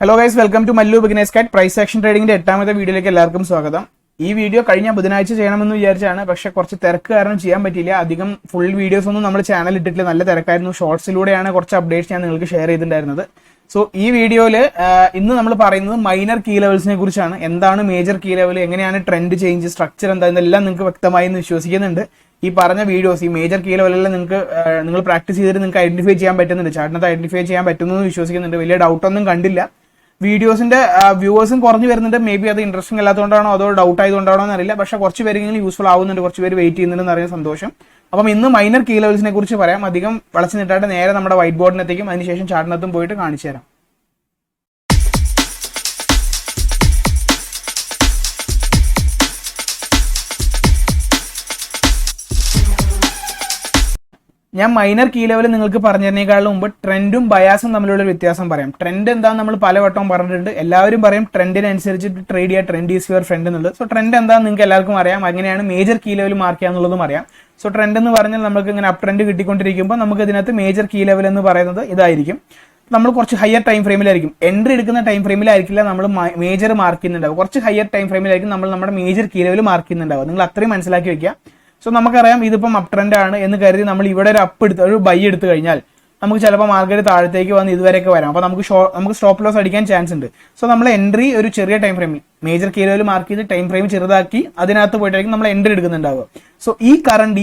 Hello guys, welcome to Mallu Beginners Guide. Price action trading ന്റെ എട്ടാമത്തെ വീഡിയോയിലേക്ക് എല്ലാവർക്കും സ്വാഗതം. ഈ വീഡിയോ കഴിഞ്ഞ ബുധനാഴ്ച ചെയ്യണമെന്ന് വിചാരിച്ചാണ്, പക്ഷെ കുറച്ച് തിരക്ക് കാരണം ചെയ്യാൻ പറ്റിയില്ല. അധികം ഫുൾ വീഡിയോസ് ഒന്നും നമ്മുടെ ചാനൽ ഇട്ടിട്ടില്ല, നല്ല തിരക്കായിരുന്നു. ഷോർട്സിലൂടെയാണ് കുറച്ച് അപ്ഡേറ്റ്സ് ഞാൻ നിങ്ങൾക്ക് ഷെയർ ചെയ്തിട്ടുണ്ടായിരുന്നത്. സോ ഈ വീഡിയോയിൽ ഇന്ന് നമ്മൾ പറയുന്നത് മൈനർ കീ ലെവൽസിനെ കുറിച്ചാണ്. എന്താണ് മേജർ കീ ലെവൽ, എങ്ങനെയാണ് ട്രെൻഡ് ചേഞ്ച്, സ്ട്രക്ചർ എന്താ, ഇതെല്ലാം നിങ്ങൾക്ക് വ്യക്തമായി എന്ന് വിശ്വസിക്കുന്നുണ്ട്. ഈ പറഞ്ഞ വീഡിയോസ്, ഈ മേജർ കീ ലെവലെല്ലാം നിങ്ങൾ പ്രാക്ടീസ് ചെയ്തിട്ട് നിങ്ങൾക്ക് ഐഡന്റിഫൈ ചെയ്യാൻ പറ്റുന്നുണ്ട്, ചാർട്ടിനകത്ത് ഐഡന്റിഫൈ ചെയ്യാൻ പറ്റുന്നു എന്ന് വിശ്വസിക്കുന്നുണ്ട്. വലിയ ഡൗട്ടൊന്നും കണ്ടില്ല. വീഡിയോസിന്റെ വ്യൂവേഴ്സും കുറഞ്ഞു വരുന്നുണ്ട്. മേ ബി അത് ഇൻട്രസ്റ്റിംഗ് അല്ലാത്തതുകൊണ്ടാണോ അതോ ഡൗട്ട് ആയതുകൊണ്ടാണോ എന്നറിയില്ല. പക്ഷെ കുറച്ച് പേരെങ്കിലും യൂസ്ഫുൾ ആവുന്നുണ്ട്, കുറച്ച് പേര് വെയിറ്റ് ചെയ്യുന്നുണ്ടെന്ന് അറിയാൻ സന്തോഷം. അപ്പം ഇന്ന് മൈനർ കീ ലെവൽസിനെ കുറിച്ച് പറയാം. അധികം വളച്ചു നിട്ടായിട്ട് നേരെ നമ്മുടെ വൈറ്റ് ബോർഡിനെത്തേക്കും അതിനുശേഷം ചാർട്ടിനകത്തും പോയിട്ട് കാണിച്ചു തരാം. ഞാൻ മൈനർ കീ ലെവൽ നിങ്ങൾക്ക് പറഞ്ഞതിനേക്കാളും മുമ്പ് ട്രെൻഡും ബയാസും തമ്മിലുള്ള വ്യത്യാസം പറയാം. ട്രെൻഡ് എന്താണെന്ന് നമ്മൾ പലവട്ടം പറഞ്ഞിട്ടുണ്ട്. എല്ലാവരും പറയും ട്രെൻഡിനനുസരിച്ച് ട്രേഡ് ചെയ്യുക, ട്രെൻഡ് ഈസ് യുവർ ഫ്രണ്ട് എന്നുള്ളത്. സോ ട്രെൻഡ് എന്താണെന്ന് നിങ്ങൾക്ക് എല്ലാവർക്കും അറിയാം. അങ്ങനെയാണ് മേജർ കീ ലെവൽ മാർക്ക് ചെയ്യുക എന്നുള്ളതും അറിയാം. സോ ട്രെൻഡ് എന്ന് പറഞ്ഞാൽ നമുക്ക് ഇങ്ങനെ അപ് ട്രെൻഡ് കിട്ടിക്കൊണ്ടിരിക്കുമ്പോൾ നമുക്ക് ഇതിനകത്ത് മേജർ കീ ലെവൽ എന്ന് പറയുന്നത് ഇതായിരിക്കും. നമ്മൾ കുറച്ച് ഹയർ ടൈം ഫ്രെയിമിലായിരിക്കും, എൻട്രി എടുക്കുന്ന ടൈം ഫ്രെയിമിലായിരിക്കില്ല നമ്മൾ മേജർ മാർക്ക് ചെയ്യുന്നുണ്ടാവും. കുറച്ച് ഹയർ ടൈം ഫ്രെയിമിലായിരിക്കും നമ്മൾ നമ്മുടെ മേജർ കീ ലെവൽ മാർക്ക് ചെയ്യുന്നുണ്ടാവും. നിങ്ങൾ അത്രയും മനസ്സിലാക്കി വെക്കുക. സോ നമുക്കറിയാം ഇതിപ്പം അപ് ട്രെൻഡ് ആണ് എന്ന് കരുതി നമ്മൾ ഇവിടെ ഒരു അപ്പ് എടുത്ത് ഒരു ബൈ എടുത്തു കഴിഞ്ഞാൽ നമുക്ക് ചിലപ്പോൾ മാർക്കറ്റ് താഴത്തേക്ക് വന്ന് ഇതുവരെയൊക്കെ വരാം. അപ്പോൾ നമുക്ക് സ്റ്റോപ്പ് ലോസ് അടിക്കാൻ ചാൻസ് ഉണ്ട്. സോ നമ്മൾ എൻട്രി ഒരു ചെറിയ ടൈം ഫ്രെയിമിൽ മേജർ കീ ലെവൽ മാർക്ക് ചെയ്ത് ടൈം ഫ്രെയിം ചെറുതാക്കി അതിനകത്ത് പോയിട്ടായിരിക്കും നമ്മൾ എൻട്രി എടുക്കുന്നുണ്ടാവുക. സോ ഈ കറണ്ട്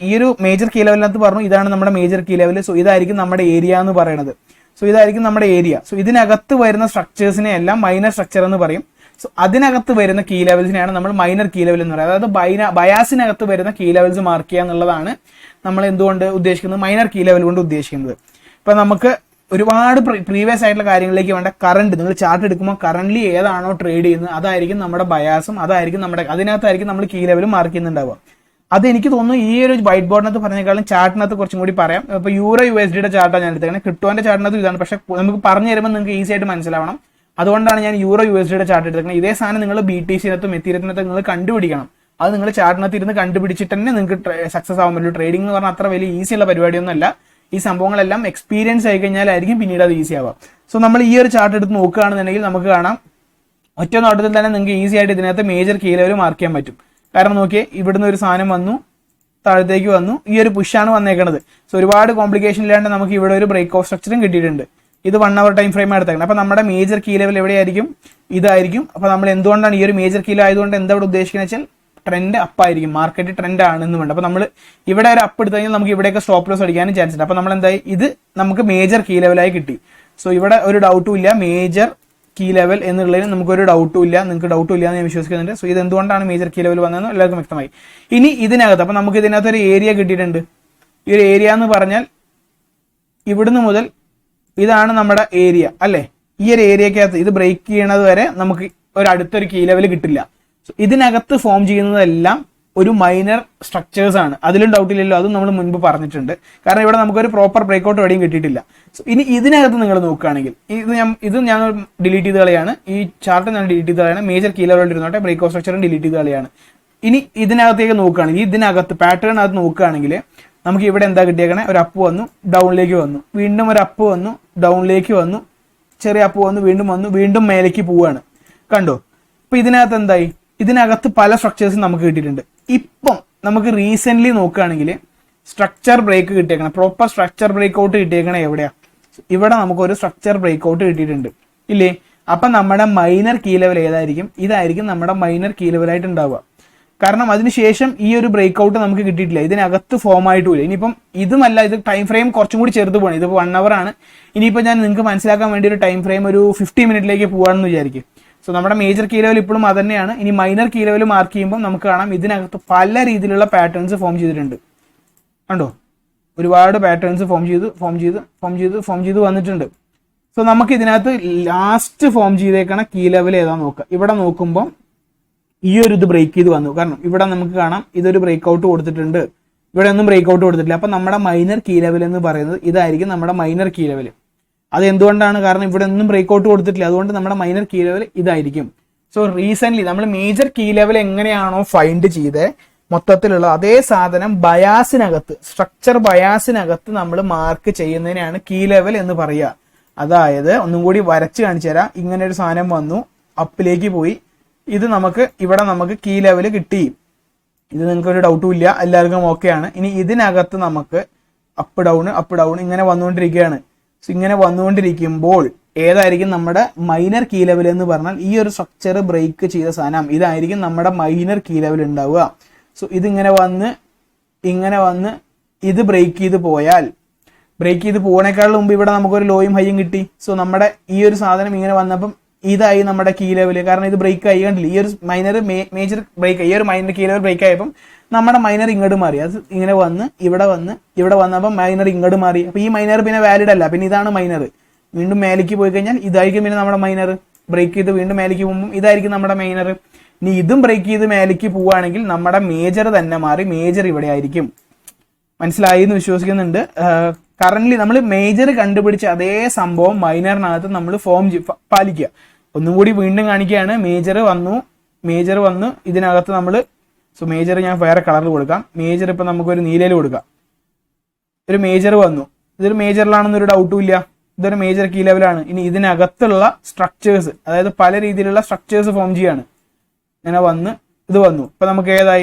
ഈ ഒരു മേജർ കീ ലെവലിനകത്ത് പറഞ്ഞു ഇതാണ് നമ്മുടെ മേജർ കീ ലെവൽ. സോ ഇതായിരിക്കും നമ്മുടെ ഏരിയ എന്ന് പറയുന്നത്. സോ ഇതായിരിക്കും നമ്മുടെ ഏരിയ. സോ ഇതിനകത്ത് വരുന്ന സ്ട്രക്ചേഴ്സിനെ എല്ലാം മൈനർ സ്ട്രക്ചർ എന്ന് പറയും. സോ അതിനകത്ത് വരുന്ന കീ ലെവൽസിനെയാണ് നമ്മൾ മൈനർ കീ ലെവൽ എന്ന് പറയുന്നത്. അതായത് ബയാസിനകത്ത് വരുന്ന കീ ലെവൽസ് മാർക്ക് ചെയ്യുക എന്നുള്ളതാണ് നമ്മൾ എന്തുകൊണ്ട് ഉദ്ദേശിക്കുന്നത്, മൈനർ കീ ലെവൽ കൊണ്ട് ഉദ്ദേശിക്കുന്നത്. ഇപ്പൊ നമുക്ക് ഒരുപാട് പ്രീവിയസ് ആയിട്ടുള്ള കാര്യങ്ങളിലേക്ക് വേണ്ട കറണ്ട്, നിങ്ങൾ ചാർട്ട് എടുക്കുമ്പോൾ കറന്റ്ലി ഏതാണോ ട്രേഡ് ചെയ്യുന്നത് അതായിരിക്കും നമ്മുടെ ബയാസും, അതിനകത്തായിരിക്കും നമ്മൾ കീ ലെവൽ മാർക്ക് ചെയ്യുന്നുണ്ടാവുക. അത് എനിക്ക് തോന്നുന്നു ഈ ഒരു വൈറ്റ് ബോർഡിനകത്ത് പറഞ്ഞേക്കാളും ചാർട്ടിനകത്ത് കുറച്ചും കൂടി പറയാം. ഇപ്പൊ USD ചാർട്ടാണ് ഞാൻ എടുത്തേക്കുന്നത്. ക്രിപ്റ്റോന്റെ ചാർട്ടിനകത്ത് ഇതാണ്, പക്ഷെ നമുക്ക് പറഞ്ഞു തരുമ്പോൾ നിങ്ങൾക്ക് ഈസി ആയിട്ട് മനസ്സിലാവണം. അതുകൊണ്ടാണ് ഞാൻ USD ചാർട്ട് എടുക്കുന്നത്. ഇതേ സാധനം നിങ്ങൾ BTC-നകത്തും എത്തീരിയത്തിനകത്തും നിങ്ങൾ കണ്ടുപിടിക്കണം. അത് നിങ്ങൾ ചാർട്ടിനകത്ത് ഇരുന്ന് കണ്ടുപിടിച്ചിട്ട് തന്നെ നിങ്ങൾക്ക് സക്സസ് ആവാൻ പറ്റും. ട്രേഡിംഗ് എന്ന് പറഞ്ഞാൽ അത്ര വലിയ ഈസി ഉള്ള പരിപാടിയൊന്നുമല്ല. ഈ സംഭവങ്ങളെല്ലാം എക്സ്പീരിയൻസ് ആയി കഴിഞ്ഞാലായിരിക്കും പിന്നീട് അത് ഈസി ആവാം. സോ നമ്മൾ ഈ ഒരു ചാർട്ട് എടുത്ത് നോക്കുകയാണെന്നുണ്ടെങ്കിൽ നമുക്ക് കാണാം ഒറ്റ നോട്ടത്തിൽ തന്നെ നിങ്ങൾക്ക് ഈസി ആയിട്ട് ഇതിനകത്ത് മേജർ കീ ലെവൽ മാർക്ക് ചെയ്യാൻ പറ്റും. കാരണം നോക്കിയേ, ഇവിടുന്ന് ഒരു സാധനം വന്നു, താഴത്തേക്ക് വന്നു, ഈ ഒരു പുഷാണ് വന്നേക്കുന്നത്. സോ ഒരുപാട് കോംപ്ലിക്കേഷൻ ഇല്ലാണ്ട് നമുക്ക് ഇവിടെ ഒരു ബ്രേക്ക് ഓഫ് സ്ട്രക്ചറും കിട്ടിയിട്ടുണ്ട്. ഇത് 1 hour ടൈം ഫ്രെയിം എടുത്തേക്കണം. അപ്പൊ നമ്മുടെ മേജർ കീ ലെവൽ എവിടെയായിരിക്കും, ഇതായിരിക്കും. അപ്പൊ നമ്മൾ എന്തുകൊണ്ടാണ് ഈ ഒരു മേജർ കീ ലെവൽ ആയതുകൊണ്ട് എന്താ ഇവിടെ ഉദ്ദേശിക്കുന്നത് വെച്ചാൽ ട്രെൻഡ് അപ്പ് ആയിരിക്കും, മാർക്കറ്റ് ട്രെൻഡ് ആണെന്ന് വേണ്ട. അപ്പൊ നമ്മൾ ഇവിടെ ഒരു അപ്പ് എടുത്തു കഴിഞ്ഞാൽ നമുക്ക് ഇവിടെയൊക്കെ സ്റ്റോപ്പ് ലോസ് അടിക്കാനും ചാൻസ് ഉണ്ട്. അപ്പൊ നമ്മൾ എന്തായി, ഇത് നമുക്ക് മേജർ കീ ലെവലായി കിട്ടി. സോ ഇവിടെ ഒരു ഡൗട്ടും ഇല്ല, മേജർ കീ ലെവൽ എന്നുള്ളതിന് നമുക്കൊരു ഡൗട്ടും ഇല്ല, നിങ്ങൾക്ക് ഡൗട്ടും ഇല്ല എന്ന് ഞാൻ വിശ്വസിക്കുന്നുണ്ട്. സോ ഇത് എന്തുകൊണ്ടാണ് മേജർ കീ ലെവൽ വന്നതെന്ന് എല്ലാവർക്കും വ്യക്തമായി. ഇനി ഇതിനകത്ത് അപ്പൊ നമുക്ക് ഇതിനകത്ത് ഒരു ഏരിയ കിട്ടിയിട്ടുണ്ട്. ഈ ഒരു ഏരിയ എന്ന് പറഞ്ഞാൽ ഇവിടുന്ന് മുതൽ ഇതാണ് നമ്മുടെ ഏരിയ അല്ലെ. ഈ ഒരു ഏരിയക്കകത്ത് ഇത് ബ്രേക്ക് ചെയ്യണത് വരെ നമുക്ക് ഒരു അടുത്തൊരു കീ ലെവൽ കിട്ടില്ല. ഇതിനകത്ത് ഫോം ചെയ്യുന്നതെല്ലാം ഒരു മൈനർ സ്ട്രക്ചേഴ്സ് ആണ്, അതിലും ഡൗട്ടില്ലല്ലോ. അതും നമ്മൾ മുൻപ് പറഞ്ഞിട്ടുണ്ട്. കാരണം ഇവിടെ നമുക്കൊരു പ്രോപ്പർ ബ്രേക്ക്ഔട്ട് എവിടെയും കിട്ടിയിട്ടില്ല. സോ ഇനി ഇതിനകത്ത് നിങ്ങൾ നോക്കുകയാണെങ്കിൽ ഇത് ഞാൻ ഡിലീറ്റ് ചെയ്ത് കളയാണ്, ഈ ചാർട്ട് ഞാൻ ഡിലീറ്റ് ചെയ്ത് കളയാണ്, മേജർ കീ ലെവൽ ഇരുന്നോട്ടെ, ബ്രേക്ക് ഓഫ് സ്ട്രക്ചറും ഡിലീറ്റ് ചെയ്ത് കളയാണ്. ഇനി ഇതിനകത്തേക്ക് നോക്കുകയാണെങ്കിൽ, ഇതിനകത്ത് പാറ്റേണിനകത്ത് നോക്കുകയാണെങ്കിൽ നമുക്ക് ഇവിടെ എന്താ കിട്ടിയേക്കണേ, ഒരു അപ്പ് വന്നു, ഡൗണിലേക്ക് വന്നു, വീണ്ടും ഒരു അപ്പ് വന്നു, ഡൗണിലേക്ക് വന്നു, ചെറിയ അപ്പ് വന്നു, വീണ്ടും മേലേക്ക് പോവാണ്. കണ്ടോ? ഇപ്പൊ ഇതിനകത്ത് എന്തായി, ഇതിനകത്ത് പല സ്ട്രക്ചേഴ്സും നമുക്ക് കിട്ടിയിട്ടുണ്ട്. ഇപ്പം നമുക്ക് റീസെന്റ് നോക്കുകയാണെങ്കിൽ സ്ട്രക്ചർ ബ്രേക്ക് കിട്ടിയേക്കണം, പ്രോപ്പർ സ്ട്രക്ചർ ബ്രേക്ക് ഔട്ട് കിട്ടിയേക്കണേ എവിടെയാ, ഇവിടെ നമുക്കൊരു സ്ട്രക്ചർ ബ്രേക്ക് ഔട്ട് കിട്ടിയിട്ടുണ്ട് ഇല്ലേ. അപ്പൊ നമ്മുടെ മൈനർ കീ ലെവൽ ഏതായിരിക്കും, ഇതായിരിക്കും നമ്മുടെ മൈനർ കീ ലെവലായിട്ട് ഉണ്ടാവുക. കാരണം അതിനുശേഷം ഈ ഒരു ബ്രേക്ക് ഔട്ട് നമുക്ക് കിട്ടിയിട്ടില്ല, ഇതിനകത്ത് ഫോം ആയിട്ടില്ല. ഇനിയിപ്പം ഇതുമല്ല, ഇത് ടൈം ഫ്രെയിം കുറച്ചും കൂടി ചെറുത് പോകണം. ഇതിപ്പോൾ 1 hour ആണ്. ഇനിയിപ്പോൾ ഞാൻ നിങ്ങൾക്ക് മനസ്സിലാക്കാൻ വേണ്ടി ഒരു ടൈം ഫ്രെയിം ഒരു 50 മിനിറ്റിലേക്ക് പോകാമെന്ന് വിചാരിക്കും. സോ നമ്മുടെ മേജർ കീ ലെവൽ ഇപ്പോഴും അത് തന്നെയാണ്. ഇനി മൈനർ കീ ലെവൽ മാർക്ക് ചെയ്യുമ്പോൾ നമുക്ക് കാണാം ഇതിനകത്ത് പല രീതിയിലുള്ള പാറ്റേൺസ് ഫോം ചെയ്തിട്ടുണ്ട്. കണ്ടോ? ഒരുപാട് പാറ്റേൺസ് ഫോം ചെയ്ത് വന്നിട്ടുണ്ട്. സോ നമുക്ക് ഇതിനകത്ത് ലാസ്റ്റ് ഫോം ചെയ്തേക്കണ കീ ലെവൽ ഏതാ നോക്കുക. ഇവിടെ നോക്കുമ്പോൾ ഈ ഒരു ഇത് ബ്രേക്ക് ചെയ്ത് വന്നു. കാരണം ഇവിടെ നമുക്ക് കാണാം ഇതൊരു ബ്രേക്ക് ഔട്ട് കൊടുത്തിട്ടുണ്ട്, ഇവിടെ ഒന്നും ബ്രേക്ക് ഔട്ട് കൊടുത്തിട്ടില്ല. അപ്പൊ നമ്മുടെ മൈനർ കീ ലെവൽ എന്ന് പറയുന്നത് ഇതായിരിക്കും നമ്മുടെ മൈനർ കീ ലെവൽ. അത് എന്തുകൊണ്ടാണ്, കാരണം ഇവിടെ ഒന്നും ബ്രേക്ക് ഔട്ട് കൊടുത്തിട്ടില്ല, അതുകൊണ്ട് നമ്മുടെ മൈനർ കീ ലെവൽ ഇതായിരിക്കും. സോ റീസെന്റ് നമ്മൾ മേജർ കീ ലെവൽ എങ്ങനെയാണോ ഫൈൻഡ് ചെയ്തത് മൊത്തത്തിലുള്ള അതേ സാധനം ബയാസിനകത്ത്, സ്ട്രക്ചർ ബയാസിനകത്ത് നമ്മൾ മാർക്ക് ചെയ്യുന്നതിനാണ് കീ ലെവൽ എന്ന് പറയുക. അതായത് ഒന്നും കൂടി വരച്ച് കാണിച്ചു തരാം. ഇങ്ങനെ ഒരു സാധനം വന്നു, അപ്പിലേക്ക് പോയി, ഇത് ഇവിടെ നമുക്ക് കീ ലെവൽ കിട്ടി. ഇത് നിങ്ങൾക്ക് ഒരു ഡൗട്ടും ഇല്ല, എല്ലാവർക്കും ഓക്കെയാണ്. ഇനി ഇതിനകത്ത് നമുക്ക് അപ്പ് ഡൗൺ ഇങ്ങനെ വന്നുകൊണ്ടിരിക്കുകയാണ്. സോ ഇങ്ങനെ വന്നുകൊണ്ടിരിക്കുമ്പോൾ ഏതായിരിക്കും നമ്മുടെ മൈനർ കീ ലെവൽ എന്ന് പറഞ്ഞാൽ ഈ ഒരു സ്ട്രക്ചർ ബ്രേക്ക് ചെയ്ത സാധനം ഇതായിരിക്കും നമ്മുടെ മൈനർ കീ ലെവൽ ഉണ്ടാവുക. സോ ഇതിങ്ങനെ വന്ന് ഇത് ബ്രേക്ക് ചെയ്ത് പോകണേക്കാളും മുമ്പ് ഇവിടെ നമുക്കൊരു ലോയും ഹൈയും കിട്ടി. സോ നമ്മുടെ ഈ ഒരു സാധനം ഇങ്ങനെ വന്നപ്പം ഇതായി നമ്മുടെ കീ ലെവൽ. കാരണം ഇത് ബ്രേക്ക് ആയി കണ്ടില്ല, ഈ ഒരു മൈനർ മേജർ ബ്രേക്ക് ആയി, ഈ ഒരു മൈനർ കീ ലെവൽ ബ്രേക്ക് ആയപ്പം നമ്മുടെ മൈനർ ഇങ്ങോട്ട് മാറി. അത് ഇങ്ങനെ ഇവിടെ വന്നപ്പോൾ മൈനർ ഇങ്ങോട്ട് മാറി. അപ്പൊ ഈ മൈനർ പിന്നെ വാലിഡ് അല്ല, പിന്നെ ഇതാണ് മൈനർ. വീണ്ടും മേലേക്ക് പോയി കഴിഞ്ഞാൽ ഇതായിരിക്കും പിന്നെ നമ്മുടെ മൈനർ. ബ്രേക്ക് ചെയ്ത് വീണ്ടും മേലേക്ക് പോകുമ്പോൾ ഇതായിരിക്കും നമ്മുടെ മൈനർ. ഇനി ഇതും ബ്രേക്ക് ചെയ്ത് മേലേക്ക് പോവുകയാണെങ്കിൽ നമ്മുടെ മേജർ തന്നെ മാറി, മേജർ ഇവിടെ ആയിരിക്കും. മനസ്സിലായി എന്ന് വിശ്വസിക്കുന്നുണ്ട്. കറന്റ് നമ്മൾ മേജർ കണ്ടുപിടിച്ച അതേ സംഭവം മൈനറിനകത്ത് നമ്മൾ പാലിക്കുക. ഒന്നും കൂടി വീണ്ടും കാണിക്കുകയാണ്. മേജർ വന്നു ഇതിനകത്ത് നമ്മൾ, സോ മേജർ ഞാൻ വേറെ കളറിൽ കൊടുക്കാം. മേജർ ഇപ്പൊ നമുക്കൊരു നീലയിൽ കൊടുക്കാം. ഒരു മേജർ വന്നു, ഇതൊരു മേജറിലാണെന്നൊരു ഡൗട്ടും ഇല്ല, ഇതൊരു മേജർ കീ ലെവലാണ്. ഇനി ഇതിനകത്തുള്ള സ്ട്രക്ചേഴ്സ്, അതായത് പല രീതിയിലുള്ള സ്ട്രക്ചേഴ്സ് ഫോം ചെയ്യാണ്. ഇങ്ങനെ ഇത് വന്നു. ഇപ്പൊ നമുക്ക്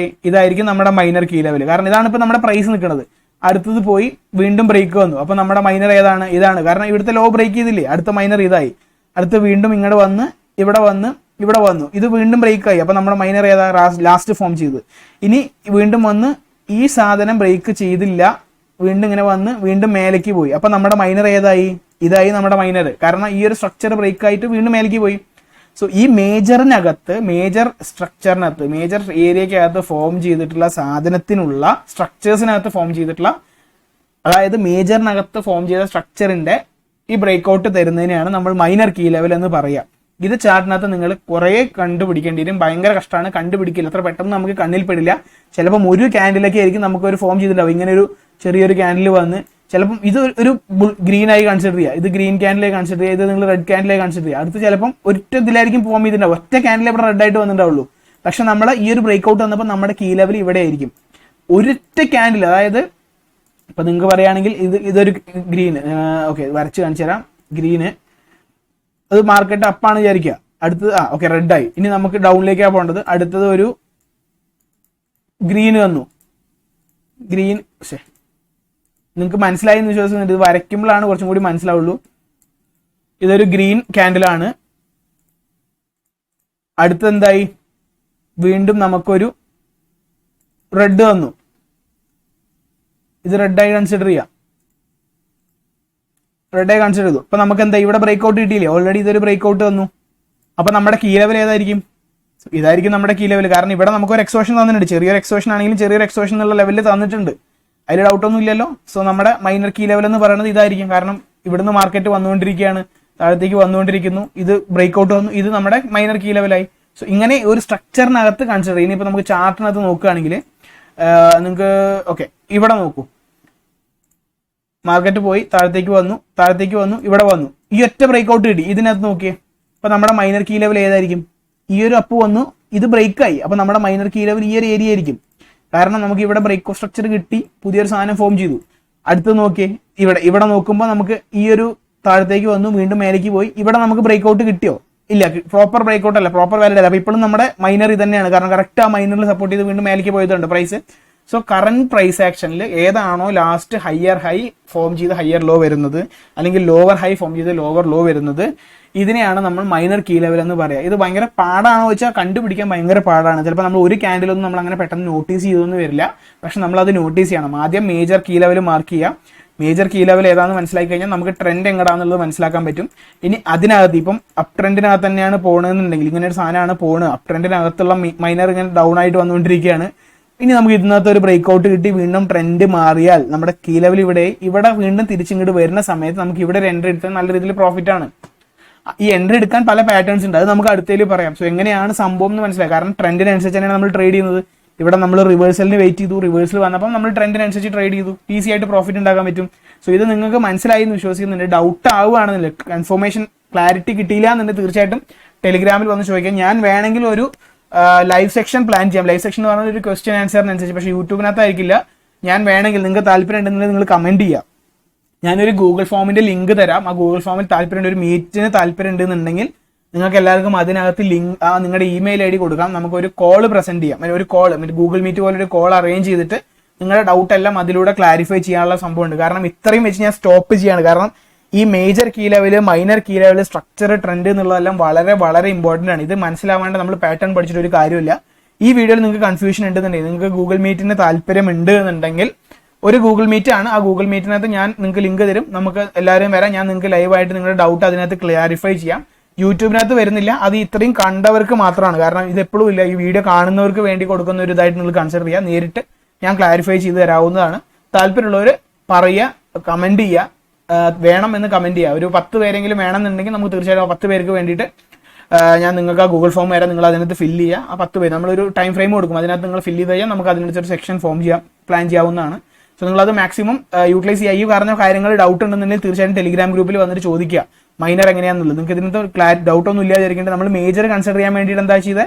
ഇതായിരിക്കും നമ്മുടെ മൈനർ കീ ലെവൽ. കാരണം ഇതാണ് ഇപ്പൊ നമ്മുടെ പ്രൈസ് നിൽക്കുന്നത്. അടുത്തത് പോയി വീണ്ടും ബ്രേക്ക് വന്നു. അപ്പൊ നമ്മുടെ മൈനർ ഏതാണ്? ഇതാണ്. കാരണം ഇവിടുത്തെ ലോ ബ്രേക്ക് ചെയ്തില്ലേ, അടുത്ത മൈനർ ഇതായി. അടുത്ത് വീണ്ടും ഇങ്ങോട്ട് ഇവിടെ വന്നു, ഇത് വീണ്ടും ബ്രേക്ക് ആയി. അപ്പൊ നമ്മുടെ മൈനർ ഏതാ? ലാസ്റ്റ് ഫോം ചെയ്ത്. ഇനി വീണ്ടും ഈ സാധനം ബ്രേക്ക് ചെയ്തില്ല, വീണ്ടും ഇങ്ങനെ വീണ്ടും മേലേക്ക് പോയി. അപ്പൊ നമ്മുടെ മൈനർ ഏതായി? ഇതായി നമ്മുടെ മൈനർ. കാരണം ഈ ഒരു സ്ട്രക്ചർ ബ്രേക്ക് ആയിട്ട് വീണ്ടും മേലേക്ക് പോയി. സോ ഈ മേജർ സ്ട്രക്ചറിനകത്ത്, മേജർ ഏരിയക്കകത്ത് ഫോം ചെയ്തിട്ടുള്ള സാധനത്തിനുള്ള സ്ട്രക്ചേഴ്സിനകത്ത് ഫോം ചെയ്തിട്ടുള്ള, അതായത് മേജറിനകത്ത് ഫോം ചെയ്ത സ്ട്രക്ചറിന്റെ ഈ ബ്രേക്ക് ഔട്ട് തരുന്നതിനെയാണ് നമ്മൾ മൈനർ കീ ലെവൽ എന്ന് പറയുക. ഇത് ചാർട്ടിനകത്ത് നിങ്ങൾ കുറെ കണ്ടുപിടിക്കേണ്ടി വരും. ഭയങ്കര കഷ്ടമാണ്, കണ്ടുപിടിക്കില്ല, അത്ര പെട്ടെന്ന് നമുക്ക് കണ്ണിൽ പെടില്ല. ചിലപ്പം ഒരു ക്യാൻഡിലൊക്കെ ആയിരിക്കും നമുക്ക് ഒരു ഫോം ചെയ്തിട്ടുണ്ടാവും. ഇങ്ങനെ ഒരു ചെറിയൊരു ക്യാൻഡിൽ വന്ന് ചിലപ്പം ഇത് ഒരു ഗ്രീൻ ആയി കൺസിഡർ ചെയ്യുക, ഇത് ഗ്രീൻ ക്യാൻഡിലായി കൺസിഡർ ചെയ്യുക, ഇത് നിങ്ങൾ റെഡ് ക്യാൻഡിലായി കൺസിഡർ ചെയ്യുക. അടുത്ത് ചിലപ്പം ഒറ്റ ഇതിലായിരിക്കും ഫോം ചെയ്തിട്ടുണ്ടാവും, ഒറ്റ ക്യാൻഡിൽ ഇവിടെ റെഡ് ആയിട്ട് വന്നിട്ടുണ്ടാവുള്ളൂ. പക്ഷെ നമ്മൾ ഈ ഒരു ബ്രേക്ക് ഔട്ട് വന്നപ്പോൾ നമ്മുടെ കീ ലെവൽ ഇവിടെ ആയിരിക്കും. ഒരൊറ്റ ക്യാൻഡിൽ, അതായത് ഇപ്പൊ നിങ്ങൾക്ക് പറയുകയാണെങ്കിൽ ഇതൊരു ഗ്രീൻ, ഓക്കെ വരച്ച് കാണിച്ചു തരാം. ഗ്രീന് അത് മാർക്കറ്റ് അപ്പാണ് വിചാരിക്കുക. അടുത്തത് ഓക്കെ റെഡ് ആയി. ഇനി നമുക്ക് ഡൗണിലേക്കാണ് പോകേണ്ടത്. അടുത്തത് ഒരു ഗ്രീൻ വന്നു. ഗ്രീൻ, നിങ്ങൾക്ക് മനസ്സിലായി എന്ന് വിശ്വസിക്കുന്നുണ്ട്. ഇത് വരയ്ക്കുമ്പോഴാണ് കുറച്ചും കൂടി മനസ്സിലാവുള്ളൂ. ഇതൊരു ഗ്രീൻ ക്യാൻഡിലാണ്. അടുത്തത് എന്തായി? വീണ്ടും നമുക്കൊരു റെഡ് വന്നു. ഇത് റെഡായി കൺസിഡർ ചെയ്യാം, റെഡായി കൺസിഡർ ചെയ്തു. അപ്പൊ നമുക്ക് എന്താ ഇവിടെ ബ്രേക്ക് ഔട്ട് കിട്ടിയില്ലേ, ഓൾറെഡി ഇതൊരു ബ്രേക്ക് ഔട്ട് വന്നു. അപ്പൊ നമ്മുടെ കീ ലെവൽ ഏതായിരിക്കും? ഇതായിരിക്കും നമ്മുടെ കീ ലെവൽ. കാരണം ഇവിടെ നമുക്കൊരു എക്സ്പ്രഷൻ തന്നിട്ടുണ്ട്, ചെറിയൊരു എക്സ്പ്രഷൻ ആണെങ്കിലും ചെറിയൊരു എക്സ്പ്രഷൻ എന്നുള്ള ലെവലിൽ തന്നിട്ടുണ്ട്, അതിൽ ഡൗട്ടൊന്നും ഇല്ലല്ലോ. സോ നമ്മുടെ മൈനർ കീ ലെവൽ എന്ന് പറയുന്നത് ഇതായിരിക്കും. കാരണം ഇവിടുന്ന് മാർക്കറ്റ് വന്നുകൊണ്ടിരിക്കുകയാണ്, താഴത്തേക്ക് വന്നുകൊണ്ടിരിക്കുന്നു, ഇത് ബ്രേക്ക് ഔട്ട് വന്നു, ഇത് നമ്മുടെ മൈനർ കീ ലെവലായി. സോ ഇങ്ങനെ ഒരു സ്ട്രക്ചറിനകത്ത് കൺസിഡർ ചെയ്യും. ഇനിയിപ്പോൾ നമുക്ക് ചാർട്ടിനകത്ത് നോക്കുകയാണെങ്കിൽ നിങ്ങൾക്ക് ഓക്കെ ഇവിടെ നോക്കൂ, മാർക്കറ്റ് പോയി താഴത്തേക്ക് വന്നു, ഇവിടെ വന്നു, ഈ ഒറ്റ ബ്രേക്ക് ഔട്ട് കിട്ടി. ഇതിനകത്ത് നോക്കിയേ, അപ്പൊ നമ്മുടെ മൈനർ കീ ലെവൽ ഏതായിരിക്കും? ഈ ഒരു അപ്പ് വന്നു, ഇത് ബ്രേക്ക് ആയി. അപ്പൊ നമ്മുടെ മൈനർ കീ ലെവൽ ഈ ഒരു ഏരിയ ആയിരിക്കും. കാരണം നമുക്ക് ഇവിടെ ബ്രേക്ക് ഓഫ് സ്ട്രക്ചർ കിട്ടി, പുതിയൊരു സാധനം ഫോം ചെയ്തു. അടുത്ത് നോക്കിയേ, ഇവിടെ നോക്കുമ്പോൾ നമുക്ക് ഈ ഒരു താഴത്തേക്ക് വന്നു, വീണ്ടും മേലേക്ക് പോയി, ഇവിടെ നമുക്ക് ബ്രേക്ക് ഔട്ട് കിട്ടിയോ? ഇല്ല, പ്രോപ്പർ ബ്രേക്ക് ഔട്ട് അല്ല, പ്രോപ്പർ വാലിഡ് അല്ല. അപ്പൊ ഇപ്പോഴും നമ്മുടെ മൈനർ ഇത് തന്നെയാണ്. കാരണം കറക്റ്റ് ആ മൈനറിൽ സപ്പോർട്ട് ചെയ്ത് വീണ്ടും മേലേക്ക് പോയതുണ്ട് പ്രൈസ്. സോ കറന്റ് പ്രൈസ് ആക്ഷനിൽ ഏതാണോ ലാസ്റ്റ് ഹയർ ഹൈ ഫോം ചെയ്ത് ഹയർ ലോ വരുന്നത്, അല്ലെങ്കിൽ ലോവർ ഹൈ ഫോം ചെയ്ത് ലോവർ ലോ വരുന്നത്, ഇതിനെയാണ് നമ്മൾ മൈനർ കീ ലെവൽ എന്ന് പറയുക. ഇത് ഭയങ്കര പാടാണോ വെച്ചാൽ കണ്ടുപിടിക്കാൻ ഭയങ്കര പാടാണ്. ചിലപ്പോൾ നമ്മൾ ഒരു ക്യാൻഡിലൊന്നും നമ്മൾ അങ്ങനെ പെട്ടെന്ന് നോട്ടീസ് ചെയ്തൊന്നും വരില്ല. പക്ഷെ നമ്മൾ അത് നോട്ടീസ് ചെയ്യണം. ആദ്യം മേജർ കീ ലെവൽ മാർക്ക് ചെയ്യുക. മേജർ കീ ലെവൽ ഏതാണെന്ന് മനസ്സിലാക്കി കഴിഞ്ഞാൽ നമുക്ക് ട്രെൻഡ് എങ്ങടാന്നുള്ളത് മനസ്സിലാക്കാൻ പറ്റും. ഇനി അതിനകത്ത് ഇപ്പം അപ് ട്രെൻഡിനകത്ത് തന്നെയാണ് പോകണമെന്നുണ്ടെങ്കിൽ, ഇങ്ങനെ ഒരു സാധനമാണ് പോകുന്നത്, അപ് ട്രെൻഡിനകത്തുള്ള മൈനർ ഇങ്ങനെ ഡൗൺ ആയിട്ട് വന്നുകൊണ്ടിരിക്കുകയാണ്. ഇനി നമുക്ക് ഇതിനകത്ത് ഒരു ബ്രേക്ക് ഔട്ട് കിട്ടി, വീണ്ടും ട്രെൻഡ് മാറിയാൽ നമ്മുടെ കീ ലെവൽ ഇവിടെ വീണ്ടും തിരിച്ചിങ്ങോട്ട് വരുന്ന സമയത്ത് നമുക്ക് ഇവിടെ ഒരു എൻട്രി എടുത്താൽ നല്ല രീതിയിൽ പ്രോഫിറ്റ് ആണ്. ഈ എൻട്രി എടുക്കാൻ പല പാറ്റേൺസ് ഉണ്ട്, അത് നമുക്ക് അടുത്തേക്ക് പറയാം. സോ എങ്ങനെയാണ് സംഭവം എന്ന് മനസ്സിലായി. കാരണം ട്രെൻഡിനനുസരിച്ച് തന്നെയാണ് നമ്മൾ ട്രേഡ് ചെയ്യുന്നത്. ഇവിടെ നമ്മൾ റിവേഴ്സലിന് വെയിറ്റ് ചെയ്തു, റിവേഴ്സൽ വന്നപ്പോൾ നമ്മൾ ട്രെൻഡിനനുസരിച്ച് ട്രേഡ് ചെയ്തു, ഈസി ആയിട്ട് പ്രോഫിറ്റ് ഉണ്ടാക്കാൻ പറ്റും. സോ ഇത് നിങ്ങൾക്ക് മനസ്സിലായി എന്ന് വിശ്വസിക്കുന്നുണ്ട്. ഡൗട്ട് ആവുകയാണെന്നില്ല, കൺഫർമേഷൻ ക്ലാരിറ്റി കിട്ടിയില്ല എന്നുണ്ടെങ്കിൽ തീർച്ചയായിട്ടും ടെലിഗ്രാമിൽ വന്ന് ചോദിക്കാം. ഞാൻ വേണമെങ്കിൽ ഒരു ലൈവ് സെക്ഷൻ പ്ലാൻ ചെയ്യാം. ലൈവ് സെക്ഷൻ എന്ന് പറഞ്ഞാൽ ഒരു ക്വസ്റ്റ്യൻ ആൻസറിനനുസരിച്ച്, പക്ഷേ യൂട്യൂബിനകത്തായിരിക്കില്ല. ഞാൻ വേണമെങ്കിൽ നിങ്ങൾക്ക് താല്പര്യം ഉണ്ടെന്നുണ്ടെങ്കിൽ നിങ്ങൾ കമന്റ് ചെയ്യാം. ഞാനൊരു ഗൂഗിൾ ഫോമിന്റെ ലിങ്ക് തരാം. ആ ഗൂഗിൾ ഫോമിൽ താല്പര്യമുണ്ട്, ഒരു മീറ്റിന് താല്പര്യം ഉണ്ടെന്നുണ്ടെങ്കിൽ നിങ്ങൾക്ക് എല്ലാവർക്കും അതിനകത്ത് ലിങ്ക് നിങ്ങളുടെ ഇമെയിൽ ഐ ഡി കൊടുക്കാം. നമുക്ക് ഒരു കോൾ പ്രസന്റ് ചെയ്യാം, ഒരു കോൾ ഗൂഗിൾ മീറ്റ് പോലെ ഒരു കോൾ അറേഞ്ച് ചെയ്തിട്ട് നിങ്ങളുടെ ഡൗട്ട് എല്ലാം അതിലൂടെ ക്ലാരിഫൈ ചെയ്യാനുള്ള സംഭവമുണ്ട്. കാരണം ഇത്രയും വെച്ച് ഞാൻ സ്റ്റോപ്പ് ചെയ്യാണ്. കാരണം ഈ major key level, minor key level, structure, trend എന്നുള്ളതെല്ലാം വളരെ വളരെ ഇമ്പോർട്ടന്റ് ആണ്. ഇത് മനസ്സിലാവാണ്ട് നമ്മൾ പാറ്റേൺ പഠിച്ചിട്ട് ഒരു കാര്യമില്ല. ഈ വീഡിയോയിൽ നിങ്ങൾക്ക് കൺഫ്യൂഷൻ ഉണ്ടെന്നുണ്ടെങ്കിൽ, നിങ്ങൾക്ക് ഗൂഗിൾ മീറ്റിന് താല്പര്യം ഉണ്ട് എന്നുണ്ടെങ്കിൽ ഒരു ഗൂഗിൾ മീറ്റ് ആണ്. ആ ഗൂഗിൾ മീറ്റിനകത്ത് ഞാൻ നിങ്ങൾക്ക് ലിങ്ക് തരും, നമുക്ക് എല്ലാവരും വരാം. ഞാൻ നിങ്ങൾക്ക് ലൈവായിട്ട് നിങ്ങളുടെ ഡൗട്ട് അതിനകത്ത് ക്ലാരിഫൈ ചെയ്യാം. യൂട്യൂബിനകത്ത് വരുന്നില്ല, അത് ഇത്രയും കണ്ടവർക്ക് മാത്രമാണ്. കാരണം ഇത് എപ്പോഴും ഇല്ല, ഈ വീഡിയോ കാണുന്നവർക്ക് വേണ്ടി കൊടുക്കുന്ന ഒരു ഇതായിട്ട് നിങ്ങൾ കൺസിഡർ ചെയ്യുക. നേരിട്ട് ഞാൻ ക്ലാരിഫൈ ചെയ്ത് തരാവുന്നതാണ്. താല്പര്യമുള്ളവർ പറയുക, കമന്റ് ചെയ്യുക, വേണം എന്ന് കമന്റ് ചെയ്യുക. ഒരു 10 പേരെങ്കിലും വേണമെന്നുണ്ടെങ്കിൽ നമുക്ക് തീർച്ചയായിട്ടും 10 പേർക്ക് വേണ്ടിയിട്ട് ഞാൻ നിങ്ങൾക്ക് ആ ഗൂഗിൾ ഫോം വരാം, നിങ്ങൾ അതിനകത്ത് ഫില്ല് ചെയ്യുക. ആ 10 പേര് നമ്മളൊരു ടൈം ഫ്രെയിം കൊടുക്കും, അതിനകത്ത് നിങ്ങൾ ഫില്ല് ചെയ്ത് കഴിഞ്ഞാൽ നമുക്ക് അതിനകത്തൊരു സെക്ഷൻ ഫോം പ്ലാൻ ചെയ്യാവുന്നതാണ്. സോ നിങ്ങളത് മാക്സിമം യൂട്ടിലൈസ് ചെയ്യുക. ഈ പറഞ്ഞ കാര്യങ്ങൾ ഡൗട്ട് ഉണ്ടെന്നുണ്ടെങ്കിൽ തീർച്ചയായിട്ടും ടെലിഗ്രാം ഗ്രൂപ്പിൽ വന്നിട്ട് ചോദിക്കുക, മൈനർ എങ്ങനെയാണെന്നുള്ളത്. നിങ്ങൾക്ക് ഇതിനകത്ത് ഡൗട്ട് ഒന്നും ഇല്ലാതിരിക്കേണ്ടത്. നമ്മൾ മേജർ കൺസിഡർ ചെയ്യാൻ വേണ്ടിയിട്ട് എന്താ ചെയ്തത്,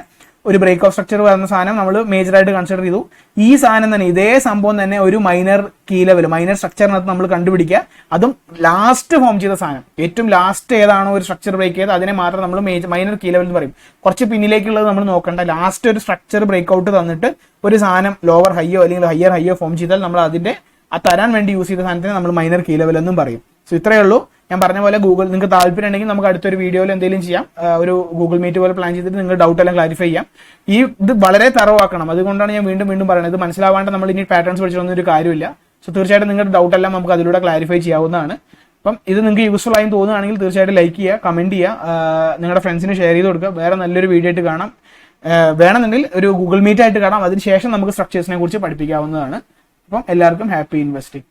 ഒരു ബ്രേക്ക് ഓഫ് സ്ട്രക്ചർ വരുന്ന സാധനം നമ്മൾ മേജറായിട്ട് കൺസിഡർ ചെയ്തു. ഈ സാധനം തന്നെ, ഇതേ സംഭവം തന്നെ ഒരു മൈനർ കീ ലെവൽ, മൈനർ സ്ട്രക്ചറിനകത്ത് നമ്മൾ കണ്ടുപിടിക്കുക. അതും ലാസ്റ്റ് ഫോം ചെയ്ത സാധനം, ഏറ്റവും ലാസ്റ്റ് ഏതാണോ ഒരു സ്ട്രക്ചർ ബ്രേക്ക് ചെയ്ത് അതിനെ മാത്രം നമ്മൾ മൈനർ കീ ലെവൽ എന്ന് പറയും. കുറച്ച് പിന്നിലേക്കുള്ളത് നമ്മൾ നോക്കണ്ട. ലാസ്റ്റ് ഒരു സ്ട്രക്ചർ ബ്രേക്ക് ഔട്ട് തന്നിട്ട് ഒരു സാധനം ലോവർ ഹൈയോ അല്ലെങ്കിൽ ഹയർ ഹൈയോ ഫോം ചെയ്താൽ നമ്മൾ അതിന്റെ ആ തരാൻ വേണ്ടി യൂസ് ചെയ്ത സാധനത്തിന് നമ്മൾ മൈനർ കീ ലെവൽ എന്നും പറയും. സോ ഇത്രയേ ഉള്ളൂ. ഞാൻ പറഞ്ഞ പോലെ നിങ്ങൾക്ക് താല്പര്യം ഉണ്ടെങ്കിൽ നമുക്ക് അടുത്തൊരു വീഡിയോയിൽ എന്തെങ്കിലും ചെയ്യാം. ഒരു ഗൂഗിൾ മീറ്റ് പോലെ പ്ലാൻ ചെയ്തിട്ട് നിങ്ങൾ ഡൗട്ട് എല്ലാം ക്ലാരിഫൈ ചെയ്യാം. ഇത് വളരെ തറവാക്കണം. അതുകൊണ്ടാണ് ഞാൻ വീണ്ടും വീണ്ടും പറയുന്നത്. ഇത് മനസ്സിലാവാണ്ട് നമ്മൾ ഇനി പാറ്റേൺസ് പഠിച്ചിട്ടൊന്നും ഒരു കാര്യമില്ല. സോ തീർച്ചയായിട്ടും നിങ്ങളുടെ ഡൗട്ട് എല്ലാം നമുക്ക് അതിലൂടെ ക്ലാരിഫൈ ചെയ്യാവുന്നതാണ്. അപ്പം ഇത് നിങ്ങൾക്ക് യൂസ്ഫുൾ ആയി തോന്നുകയാണെങ്കിൽ തീർച്ചയായിട്ടും ലൈക്ക് ചെയ്യുക, കമന്റ് ചെയ്യുക, നിങ്ങളുടെ ഫ്രണ്ട്സിന് ഷെയർ ചെയ്ത് കൊടുക്കുക. വേറെ നല്ലൊരു വീഡിയോ ആയിട്ട് കാണാം. വേണമെന്നുണ്ടെങ്കിൽ ഒരു ഗൂഗിൾ മീറ്റ് ആയിട്ട് കാണാം. അതിനുശേഷം നമുക്ക് സ്ട്രക്ചേഴ്സിനെ കുറിച്ച് പഠിപ്പിക്കാവുന്നതാണ്. അപ്പം എല്ലാവർക്കും ഹാപ്പി ഇൻവെസ്റ്റിംഗ്.